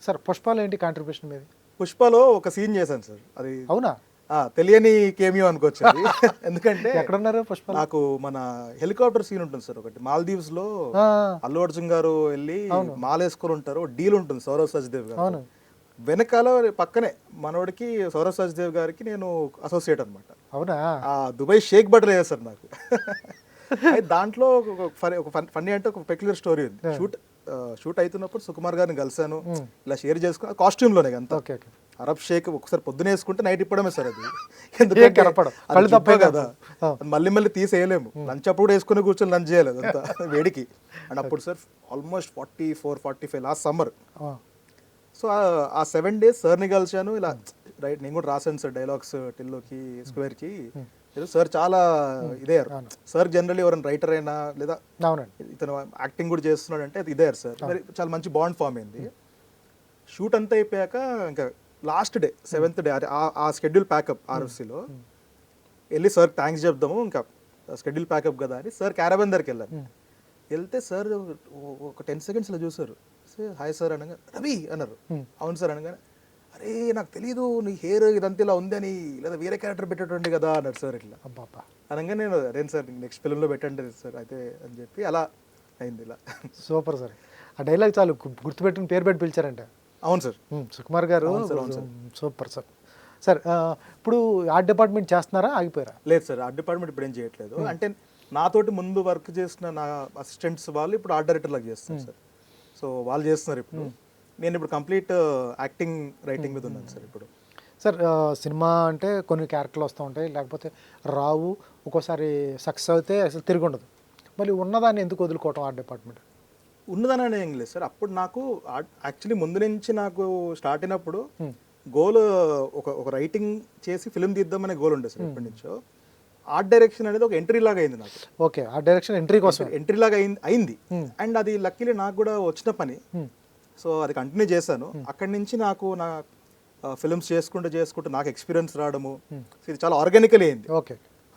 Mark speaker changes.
Speaker 1: Sir పుష్పాలో ఏంటి contribution మీది?
Speaker 2: పుష్పలో ఒక సీన్ చేశాను సార్. అది
Speaker 1: అవునా?
Speaker 2: తెలియని కేమియో అనుకోవచ్చు అది. ఎందుకంటే
Speaker 1: ఎక్కడున్నారు పుష్ప?
Speaker 2: నాకు మన హెలికాప్టర్ సీన్ ఉంటుంది సార్ ఒకటి, మాల్దీవ్స్ లో అల్లు అర్జున్ గారు వెళ్ళి మాలేసుకొని ఉంటారు, డీల్ ఉంటుంది సౌరవ్ సచ్దేవ్ గారు వెనకాల, పక్కనే మనోడికి సౌరవ్ సచ్దేవ్ గారికి నేను అసోసియేట్ అనమాట.
Speaker 1: అవునా?
Speaker 2: దుబాయ్ షేక్ బటర్ చేస్తారు నాకు. దాంట్లో ఒక ఫన్నీ అంటే ఒక పెక్యులర్ స్టోరీ ఉంది. షూట్ అవుతున్నప్పుడు సుకుమార్ గారిని కలిసాను, ఇలా షేర్ చేసుకుని కాస్ట్యూమ్ లోనే అంతా. అరబ్ షేక్ ఒకసారి పొద్దున వేసుకుంటే నైట్ ఇప్పడమే సార్ అది. ఎందుకంటే కదా మళ్ళీ మళ్ళీ తీసేయలేము. లంచ్ అప్పుడు వేసుకుని కూర్చొని లంచ్ చేయాలి అదంతా వేడికి. అండ్ అప్పుడు sir almost 44-45 last summer. So ఆ 7 days సార్ని కలిసాను, ఇలా రైట్ నేను కూడా రాశాను సార్ డైలాగ్స్ టిల్లోకి స్క్వేర్కి. సార్ చాలా ఇదయ్యారు. సార్ జనరల్లీ ఎవరైనా రైటర్ అయినా లేదా ఇతను యాక్టింగ్ కూడా చేస్తున్నాడు అంటే అది ఇదయ్యారు సార్. చాలా మంచి బాండ్ ఫామ్ అయింది. షూట్ అంతా అయిపోయాక ఇంకా లాస్ట్ డే 7th day ఆ షెడ్యూల్ ప్యాకప్ ఆర్ఎఫ్సీలో వెళ్ళి సార్ థ్యాంక్స్ చెప్దాము, ఇంకా షెడ్యూల్ ప్యాకప్ కదా అని సార్ క్యారవన్ దగ్గరికి వెళ్ళాను. వెళ్తే సార్ ఒక 10 seconds ఇలా చూసారు. హాయ్ సార్ అనగా రవి అన్నారు. అవును సార్ అనగానే అరే నాకు తెలీదు నీ హెయిర్ ఇదంతా ఇలా ఉంది అని, లేదా వేరే క్యారెక్టర్ పెట్టేటండి కదా అన్నారు సార్. ఇట్లా అనగా నేను అదే సార్ నెక్స్ట్ ఫిల్మ్లో పెట్టండి సార్ అయితే అని చెప్పి అలా అయింది. ఇలా
Speaker 1: సూపర్ సార్. ఆ డైలాగ్ చాలు గుర్తుపెట్టుకుని పేరు పెట్టి పిలిచారంటే.
Speaker 2: అవును సార్,
Speaker 1: సుకుమార్ గారు సూపర్ సార్. సార్ ఇప్పుడు ఆర్ట్ డిపార్ట్మెంట్ చేస్తున్నారా, ఆగిపోయారా?
Speaker 2: లేదు సార్, ఆర్ట్ డిపార్ట్మెంట్ ఇప్పుడు ఏం చేయట్లేదు. అంటే నాతోటి ముందు వర్క్ చేసిన నా అసిస్టెంట్స్ వాళ్ళు ఇప్పుడు ఆర్ట్ డైరెక్టర్ లాగా చేస్తారు సార్. సో వాళ్ళు చేస్తున్నారు ఇప్పుడు. నేను ఇప్పుడు కంప్లీట్ యాక్టింగ్ రైటింగ్ మీద ఉన్నాను సార్ ఇప్పుడు.
Speaker 1: సార్ సినిమా అంటే కొన్ని క్యారెక్టర్లు వస్తూ ఉంటాయి, లేకపోతే రావు, ఒక్కోసారి సక్సెస్ అయితే అసలు తిరిగి ఉండదు. మళ్ళీ ఉన్నదాన్ని ఎందుకు వదులుకోవటం ఆర్ట్ డిపార్ట్మెంట్?
Speaker 2: ఉన్నదని ఏం లేదు సార్. అప్పుడు నాకు యాక్చువల్లీ ముందు నుంచి నాకు స్టార్ట్ అయినప్పుడు గోల్ ఒక రైటింగ్ చేసి ఫిల్మ్ తీద్దామనే గోల్ ఉండే సార్ ఎప్పటి నుంచో. ఆర్ట్ డైరెక్షన్ అనేది ఒక ఎంట్రీ లాగా అయింది నాకు.
Speaker 1: ఓకే, ఆర్ట్ డైరెక్షన్ ఎంట్రీ కోసం
Speaker 2: ఎంట్రీ లాగా అయింది. అండ్ అది లక్కీలీ నాకు కూడా వచ్చిన పని. సో అది కంటిన్యూ చేశాను. అక్కడి నుంచి నాకు నా ఫిల్మ్స్ చేసుకుంటూ నాకు ఎక్స్పీరియన్స్ రావడము, ఇది చాలా ఆర్గానికల్ అయింది.
Speaker 1: ఓకే.